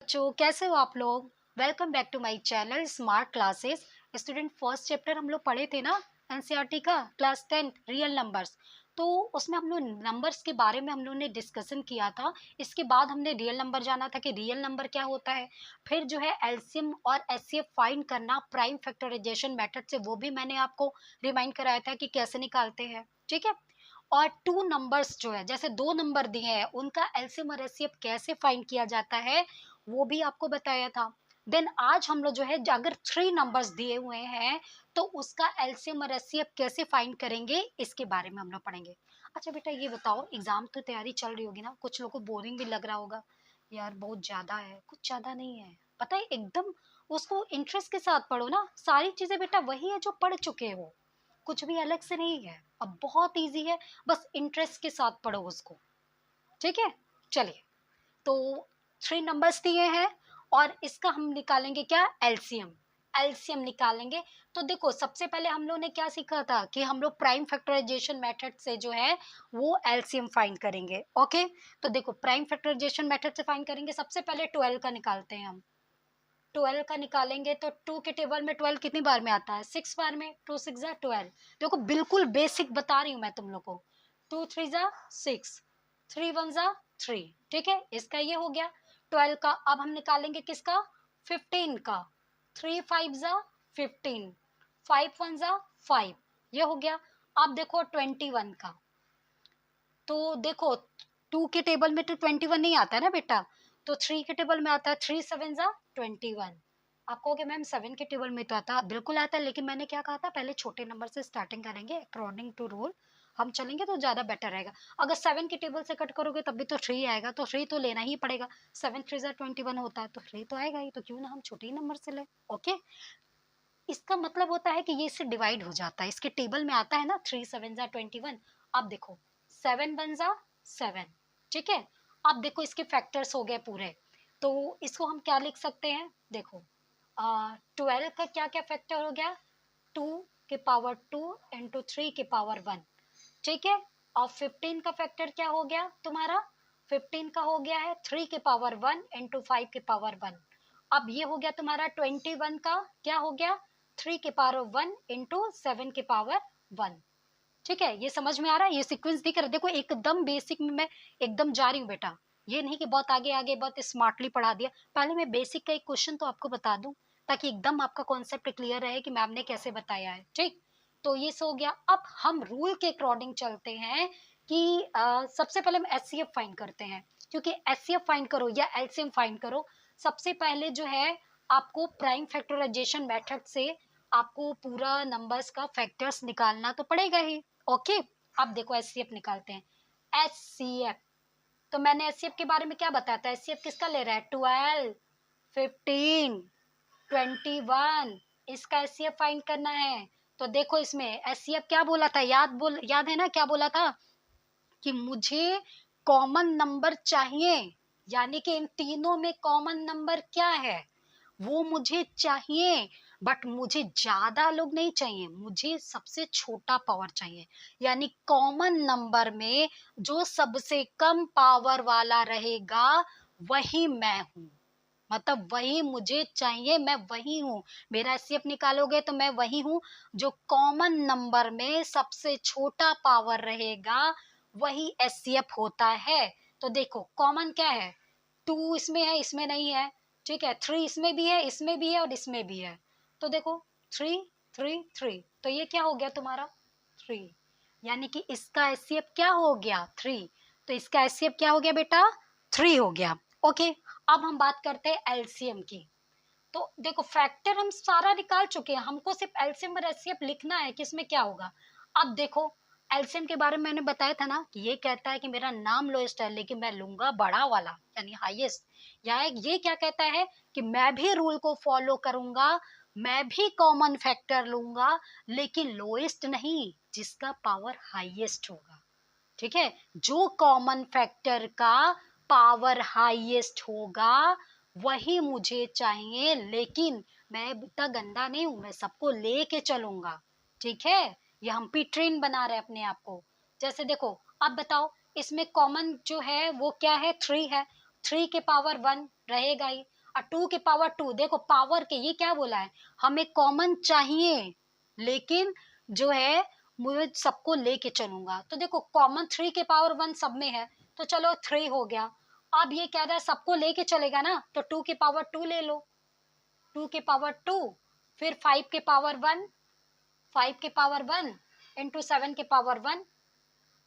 बच्चों कैसे हो आप लोग। Welcome back to my channel smart classes. Student first chapter हम लोग पढ़े थे ना, एनसीईआरटी का क्लास 10 रियल नंबर्स। तो उसमें हम लोग नंबर्स के बारे में हम लोग ने डिस्कशन किया था। इसके बाद हमने रियल नंबर जाना था कि रियल नंबर क्या होता है। फिर जो है एलसीएम और एचसीएफ फाइंड करना प्राइम फैक्टराइजेशन मेथड से, वो भी मैंने आपको रिमाइंड कराया था कि कैसे निकालते हैं। ठीक है। और टू नंबर्स जो है, जैसे दो नंबर दिए हैं, उनका एलसीएम और एचसीएफ कैसे फाइंड किया जाता है वो भी आपको बताया था। देन आज हम लोग जो है, अगर थ्री नंबर्स दिए हुए हैं तो उसका एलसीएम और एचसीएफ कैसे फाइंड करेंगे, इसके बारे में हम लोग पढ़ेंगे। अच्छा बेटा ये बताओ, एग्जाम तो तैयारी चल रही होगी ना, कुछ लोगों को बोरिंग भी लग रहा होगा, यार बहुत ज्यादा है। कुछ ज्यादा नहीं है, पता है, एकदम उसको इंटरेस्ट के साथ पढ़ो ना। सारी चीजें बेटा वही है जो पढ़ चुके हो, कुछ भी अलग से नहीं है। अब बहुत इजी है, बस इंटरेस्ट के साथ पढ़ो उसको। ठीक है, चलिए। तो थ्री नंबर्स दिए हैं और इसका हम निकालेंगे क्या, एलसीएम। एलसीएम निकालेंगे। तो देखो सबसे पहले हम लोग ने क्या सीखा था कि हम लोग प्राइम फैक्टराइजेशन मेथड से जो है वो एलसीएम फाइंड करेंगे। ओके, तो देखो प्राइम फैक्टराइजेशन मेथड से फाइंड करेंगे। सबसे पहले 12 का निकालते हैं हम। 12 का निकालेंगे तो 2 के टेबल में 12 कितनी बार में आता है, 6 बार में। 2 6 जा 12। देखो बिल्कुल बेसिक बता रही हूँ मैं तुम लोग को। 2 3 जा 6, 3 1 जा 3। ठीक है, इसका ये हो गया 12 का। अब हम निकालेंगे किसका, 15 का। 3 5 जा 15, 5 1 जा 5, ये हो गया। अब देखो 21 का। तो देखो 2 के टेबल में तो 21 नहीं आता है ना बेटा, तो 3 के टेबल में आता है। 3 7 जा 21। आप कहोगे मैम 7 के टेबल में तो आता, बिल्कुल आता है, लेकिन मैंने क्या कहा था, पहले छोटे नंबर से स्टार्टिंग करेंगे, अकॉर्डिंग टू रूल हम चलेंगे तो ज्यादा बेटर रहेगा। अगर 7 के टेबल से कट करोगे तब भी तो 3 आएगा, तो 3 तो लेना ही पड़ेगा। 7 3 जा 21 होता है, तो 3 तो आएगा ही, तो क्यों ना हम छोटे ही नंबर से ले। ओके, इसका मतलब होता है कि ये इससे डिवाइड हो जाता है। इसके टेबल में आता है ना 3 7 जा 21। अब देखो 7 1 जा 7। ठीक है, अब देखो इसके फैक्टर्स हो गए पूरे, तो इसको हम क्या लिख सकते हैं, देखो 12 का क्या क्या फैक्टर हो गया, 2 के पावर 2 इंटू 3 के पावर 1। ठीक है, और 15 का फैक्टर क्या हो गया तुम्हारा, 15 का हो गया है 3 के पावर 1 इंटू 5 के पावर 1। अब ये हो गया तुम्हारा 21 का क्या हो गया, 3 के पावर 1 इंटू 7 के पावर 1। ठीक है, ये समझ में आ रहा है, ये सीक्वेंस दिख रहा है। देखो एकदम बेसिक में मैं एकदम जा रही हूँ बेटा, ये नहीं कि बहुत आगे आगे बहुत स्मार्टली पढ़ा दिया। पहले मैं बेसिक का एक क्वेश्चन तो आपको बता दूं, ताकि एकदम आपका कॉन्सेप्ट क्लियर रहे कि मैम ने कैसे बताया है। ठीक, तो ये सो गया। अब हम रूल के अकॉर्डिंग चलते हैं कि सबसे पहले हम एचसीएफ फाइंड करते हैं, क्योंकि एचसीएफ फाइंड करो या एलसीएम फाइंड करो, सबसे पहले जो है आपको प्राइम फैक्टराइजेशन मेथड से आपको पूरा नंबर्स का फैक्टर्स निकालना तो पड़ेगा ही। ओके, अब देखो एचसीएफ निकालते हैं। एचसीएफ, तो मैंने एचसीएफ के बारे में क्या बताया था, एचसीएफ किसका ले रहा है, 12 15 21, इसका एचसीएफ फाइंड करना है। तो देखो इसमें एचसीएफ क्या बोला था, याद है ना क्या बोला था, कि मुझे कॉमन नंबर चाहिए, यानी कि इन तीनों में कॉमन नंबर क्या है वो मुझे चाहिए। बट मुझे ज्यादा लोग नहीं चाहिए, मुझे सबसे छोटा पावर चाहिए। यानी कॉमन नंबर में जो सबसे कम पावर वाला रहेगा वही मैं हूं, मतलब वही मुझे चाहिए, मैं वही हूँ। मेरा एचसीएफ निकालोगे तो मैं वही हूँ, जो कॉमन नंबर में सबसे छोटा पावर रहेगा वही एचसीएफ होता है। तो देखो कॉमन क्या है, 2 इसमें है, इसमें नहीं है। ठीक है, 3 इसमें भी है, इसमें भी है और इसमें भी है। तो देखो 3 3 3, तो ये क्या हो गया तुम्हारा 3, यानी कि इसका एचसीएफ क्या हो गया 3। तो इसका एचसीएफ क्या हो गया बेटा 3 हो गया। ओके, अब हम बात करते हैं एलसीएम की। तो देखो फैक्टर हम सारा निकाल चुके हैं, हमको सिर्फ एलसीएम और एचसीएफ लिखना है कि इसमें क्या होगा। अब देखो एलसीएम के बारे में मैंने बताया था ना कि ये कहता है कि मेरा नाम लोएस्ट है लेकिन मैं लूंगा बड़ा वाला, यानी हाईएस्ट। या ये क्या कहता है कि मैं भी रूल को फॉलो करूंगा, मैं भी कॉमन फैक्टर लूंगा, लेकिन लोएस्ट नहीं, जिसका पावर हाईएस्ट होगा। ठीक है, जो कॉमन फैक्टर का पावर हाईएस्ट होगा वही मुझे चाहिए, लेकिन मैं इतना गंदा नहीं हूं, मैं सबको लेके चलूंगा। ठीक है, ये हम भी ट्रेन बना रहे हैं अपने आप को। जैसे देखो अब बताओ, इसमें कॉमन जो है वो क्या है 3 है, 3 के पावर 1 रहेगा ही, और 2 के पावर 2, देखो पावर के ये क्या बोला है, हमें कॉमन चाहिए लेकिन जो है मुझे सबको लेके चलूंगा। तो देखो कॉमन 3 के पावर 1 सब में है, तो चलो 3 हो गया। अब ये कह रहा है सबको लेके चलेगा ना, तो 2 के पावर 2 ले लो, 2 के पावर 2, फिर 5 के पावर 1, 5 के पावर 1 इंटू 7 के पावर 1।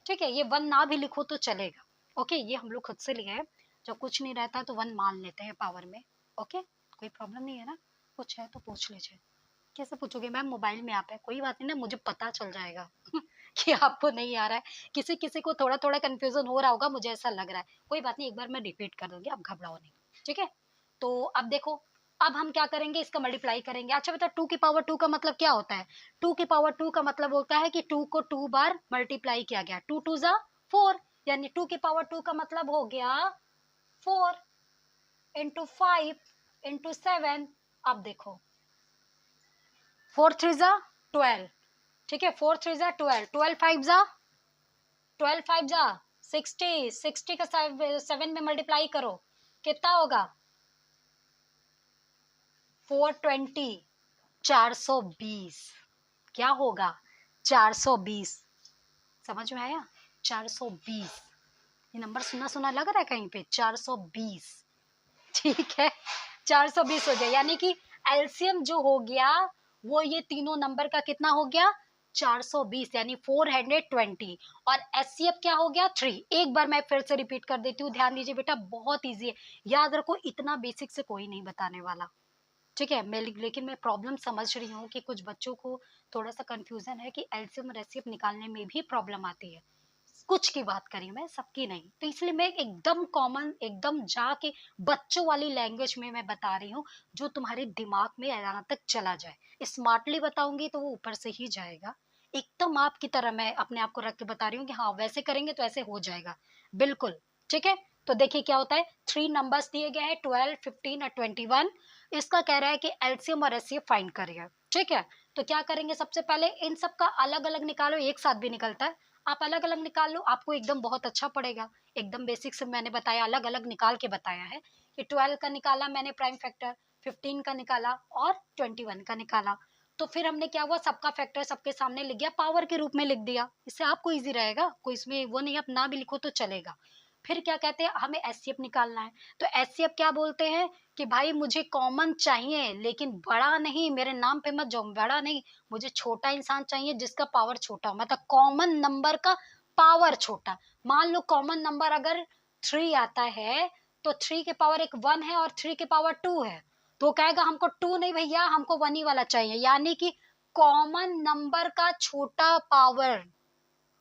ठीक है, ये 1 ना भी लिखो तो चलेगा। ओके, ये हम लोग खुद से लिए हैं, जब कुछ नहीं रहता तो 1 मान लेते हैं पावर में। ओके, कोई प्रॉब्लम नहीं है ना, कुछ है तो पूछ लीजिए। कैसे पूछोगे मैम, मोबाइल में आप है, कोई बात नहीं ना, मुझे पता चल जाएगा कि आपको नहीं आ रहा है। किसी किसी को थोड़ा थोड़ा कंफ्यूजन हो रहा होगा, मुझे ऐसा लग रहा है, कोई बात नहीं, एक बार मैं रिपीट कर दूंगी, आप घबराओ नहीं। ठीक है, तो अब देखो, अब हम क्या करेंगे, इसका मल्टीप्लाई करेंगे। अच्छा बेटा, 2 की पावर 2 का मतलब क्या होता है? 2 की पावर 2 का मतलब होता है कि 2 को 2 बार मल्टीप्लाई किया गया, 2 2 जा 4, यानी 2 की पावर 2 का मतलब हो गया 4 इंटू 5 इंटू 7। अब देखो 4 3 जा 12, ठीक है, 4 3 जा 12, 12 5 जा 12 5 जा 60, 60 का 7 में मल्टीप्लाई करो, कितना होगा? 420, 420। क्या होगा? 420। समझ में आया? 420, ये नंबर सुना सुना लग रहा है कहीं पे, 420। ठीक है, 420 हो गया, यानी कि एलसीएम जो हो गया वो ये तीनों नंबर का कितना हो गया? 420, यानी 420। और एचसीएफ क्या हो गया? 3। एक बार मैं फिर से रिपीट कर देती हूँ, ध्यान दीजिए बेटा, बहुत इजी है, याद रखो, इतना बेसिक से कोई नहीं बताने वाला। ठीक है, मैं लेकिन मैं प्रॉब्लम समझ रही हूँ कि कुछ बच्चों को थोड़ा सा कंफ्यूजन है कि एलसीएम और एचसीएफ निकालने में भी प्रॉब्लम आती है। कुछ की बात करी मैं, सबकी नहीं, तो इसलिए मैं एकदम कॉमन, एकदम जाके बच्चों वाली लैंग्वेज में मैं बता रही हूँ, जो तुम्हारे दिमाग में यहाँ तक चला जाए। स्मार्टली बताऊंगी तो वो ऊपर से ही जाएगा, एकदम आपकी तरह मैं अपने आप को रख के बता रही हूँ कि हाँ वैसे करेंगे तो ऐसे हो जाएगा, बिल्कुल। ठीक है, तो देखिए क्या होता है, 3 नंबर्स दिए गए हैं, 12 15 और 21। इसका कह रहा है कि एलसीएम और एचसीएफ फाइंड करिए। ठीक है, तो क्या करेंगे, सबसे पहले इन सब का अलग अलग निकालो, एक साथ भी निकलता है, आप अलग अलग निकाल लो, आपको एकदम बहुत अच्छा पड़ेगा। एकदम बेसिक से मैंने बताया, अलग अलग निकाल के बताया है कि 12 का निकाला मैंने प्राइम फैक्टर, 15 का निकाला और 21 का निकाला। तो फिर हमने क्या हुआ, सबका फैक्टर सबके सामने लिख गया, पावर के रूप में लिख दिया, इससे आपको इजी रहेगा, कोई इसमें वो नहीं, आप ना भी लिखो तो चलेगा। फिर क्या कहते हैं, हमें एचसीएफ निकालना है, तो एचसीएफ क्या बोलते हैं कि भाई मुझे कॉमन चाहिए लेकिन बड़ा नहीं, मेरे नाम पे मत जाओ, बड़ा नहीं, मुझे छोटा इंसान चाहिए जिसका पावर छोटा हो, मतलब कॉमन नंबर का पावर छोटा। मान लो कॉमन नंबर अगर 3 आता है, तो 3 के पावर एक 1 है और 3 के पावर 2 है, तो कहेगा हमको 2 नहीं भैया, हमको 1 ही वाला चाहिए, यानी कि कॉमन नंबर का छोटा पावर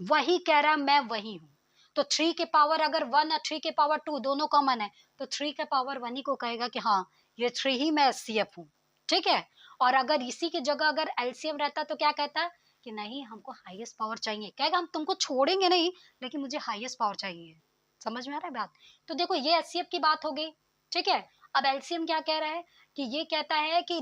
वही कह रहा है, मैं वही हूँ। तो 3 के पावर अगर 1 और 3 के पावर 2 दोनों कॉमन है, तो 3 के पावर 1 ही को कहेगा कि हाँ ये 3 ही मैं एचसीएफ हूँ। ठीक है, और अगर इसी की जगह अगर एलसीएम रहता तो क्या कहता है कि नहीं हमको हाईएस्ट पावर चाहिए, कहेगा हम तुमको छोड़ेंगे नहीं लेकिन मुझे हाईएस्ट पावर चाहिए। समझ में आ रहा है बात? तो देखो ये एचसीएफ की बात हो गई। ठीक है, अब एलसीएम क्या कह रहा है कि ये कहता है कि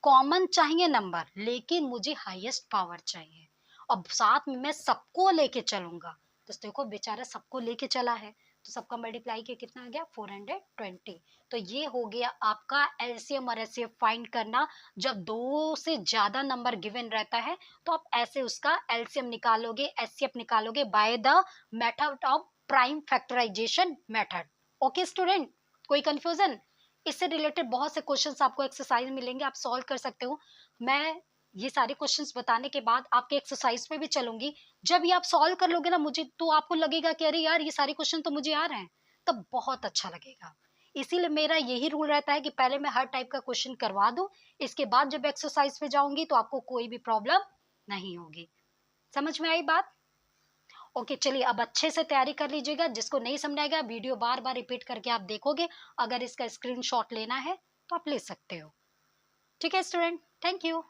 कॉमन चाहिए नंबर लेकिन मुझे हाईएस्ट पावर चाहिए, और साथ में मैं सबको लेके चलूंगा। तो देखो बेचारा सबको लेके चला है, तो सबका मल्टीप्लाई के कितना आ गया, 420। तो ये हो गया आपका एलसीएम और एचसीएफ फाइंड करना। जब 2 से ज्यादा नंबर गिवन रहता है तो आप ऐसे उसका एलसीएम निकालोगे, एचसीएफ निकालोगे by the method of prime factorisation method. Okay student, कोई कंफ्यूजन? इससे रिलेटेड बहुत से क्वेश्चंस आपको एक्सरसाइज मिलेंगे, आप सॉल्व कर सकते हो। मैं ये सारे क्वेश्चंस बताने के बाद आपके एक्सरसाइज पे भी चलूंगी। जब ये आप सॉल्व कर लोगे ना, मुझे तो आपको लगेगा कि अरे यार ये सारे क्वेश्चन तो मुझे आ रहे हैं, तब बहुत अच्छा लगेगा। इसीलिए मेरा यही रूल रहता है कि पहले मैं हर टाइप का क्वेश्चन करवा दूं, इसके बाद जब एक्सरसाइज पे जाऊंगी तो आपको कोई भी प्रॉब्लम नहीं होगी। समझ में आई बात? ओके, चलिए अब अच्छे से तैयारी कर लीजिएगा, जिसको नहीं समझ आएगा वीडियो बार बार रिपीट करके आप देखोगे, अगर इसका स्क्रीनशॉट लेना है तो आप ले सकते हो। ठीक है स्टूडेंट, थैंक यू।